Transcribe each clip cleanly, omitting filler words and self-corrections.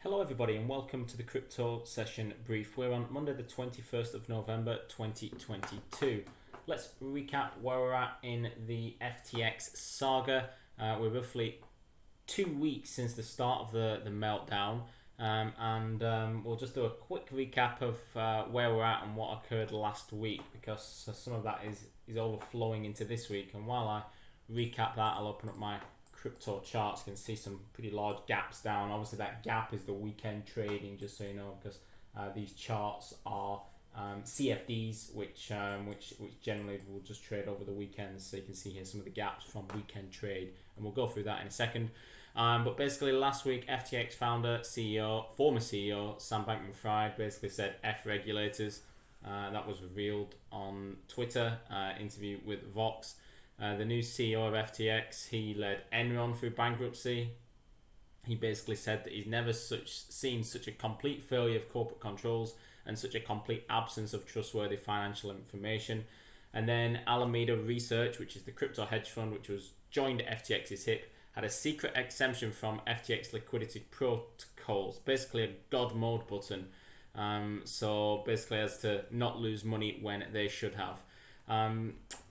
Hello everybody and welcome to the crypto session brief. We're on Monday the 21st of November 2022. Let's recap where we're at in the FTX saga. We're roughly 2 weeks since the start of the meltdown, and we'll just do a quick recap of where we're at and what occurred last week, because some of that is overflowing into this week. And while I recap that, I'll open up my crypto charts. You can see some pretty large gaps down. Obviously that gap is the weekend trading, just so you know, because these charts are CFDs, which generally will just trade over the weekend. So you can see here some of the gaps from weekend trade, and we'll go through that in a second. But basically last week, FTX founder, former CEO Sam Bankman-Fried basically said F regulators. That was revealed on Twitter, interview with Vox. The new CEO of FTX, he led Enron through bankruptcy. He basically said that he's never seen such a complete failure of corporate controls and such a complete absence of trustworthy financial information. And then Alameda Research, which is the crypto hedge fund which was joined FTX's hip, had a secret exemption from FTX liquidity protocols, basically a God mode button. So basically as to not lose money when they should have.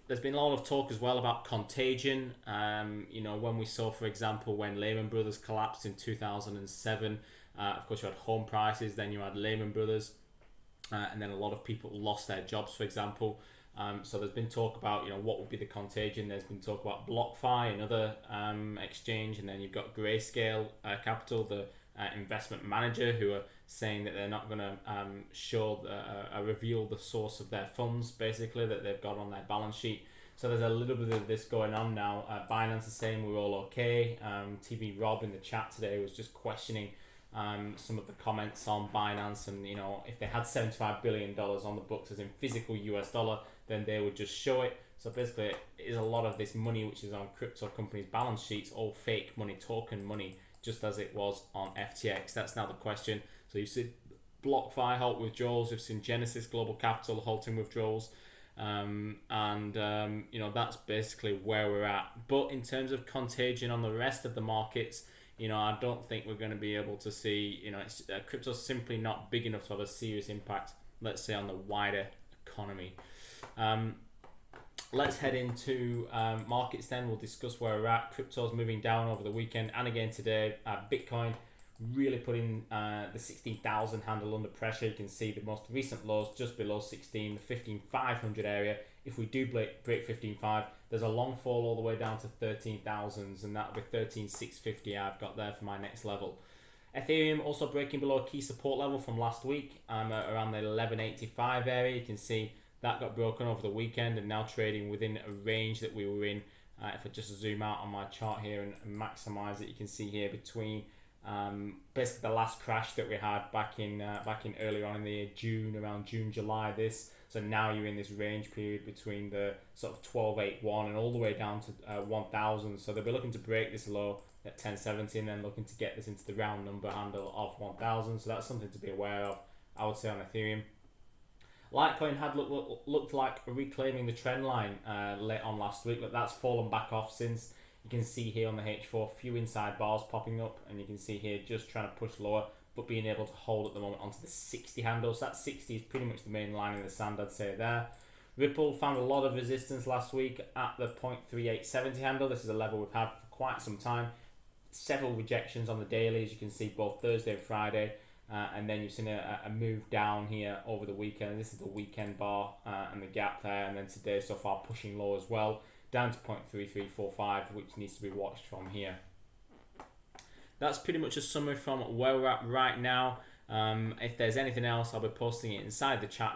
There's been a lot of talk as well about contagion. When we saw, for example, when Lehman Brothers collapsed in 2007, of course you had home prices, then you had Lehman Brothers, and then a lot of people lost their jobs, for example. So there's been talk about, what would be the contagion. There's been talk about BlockFi, another exchange, and then you've got Grayscale Capital, the investment manager, who are saying that they're not going to reveal the source of their funds, basically, that they've got on their balance sheet. So there's a little bit of this going on now. Binance is saying we're all okay. TV Rob in the chat today was just questioning some of the comments on Binance, and if they had $75 billion on the books as in physical US dollar, then they would just show it. So basically it is a lot of this money which is on crypto companies' balance sheets, all fake money, token money, just as it was on FTX. That's now the question. So you see BlockFi halt withdrawals, you've seen Genesis Global Capital halting withdrawals, that's basically where we're at. But in terms of contagion on the rest of the markets, I don't think we're going to be able to see, crypto's simply not big enough to have a serious impact, let's say, on the wider economy. Let's head into markets then. We'll discuss where we're at. Crypto's moving down over the weekend and again today. Bitcoin really putting the 16,000 handle under pressure. You can see the most recent lows just below 16, the 15,500 area. If we do break 15,500, there's a long fall all the way down to 13,000s, and that'll be 13,650 I've got there for my next level. Ethereum also breaking below a key support level from last week, around the 1185 area. You can see that got broken over the weekend and now trading within a range that we were in. If I just zoom out on my chart here and maximize it, you can see here between basically the last crash that we had back in earlier on in the year, around June, July this. So now you're in this range period between the sort of 1281 and all the way down to 1000. So they'll be looking to break this low at 1070 and then looking to get this into the round number handle of 1000. So that's something to be aware of, I would say, on Ethereum. Litecoin had looked like reclaiming the trend line late on last week, but that's fallen back off since. You can see here on the H4 few inside bars popping up, and you can see here just trying to push lower but being able to hold at the moment onto the 60 handle. So that 60 is pretty much the main line in the sand, I'd say there. Ripple found a lot of resistance last week at the 0.3870 handle. This is a level we've had for quite some time. Several rejections on the daily, as you can see, both Thursday and Friday. And then you've seen a move down here over the weekend. This is the weekend bar and the gap there. And then today so far pushing low as well, down to 0.3345, which needs to be watched from here. That's pretty much a summary from where we're at right now. If there's anything else, I'll be posting it inside the chat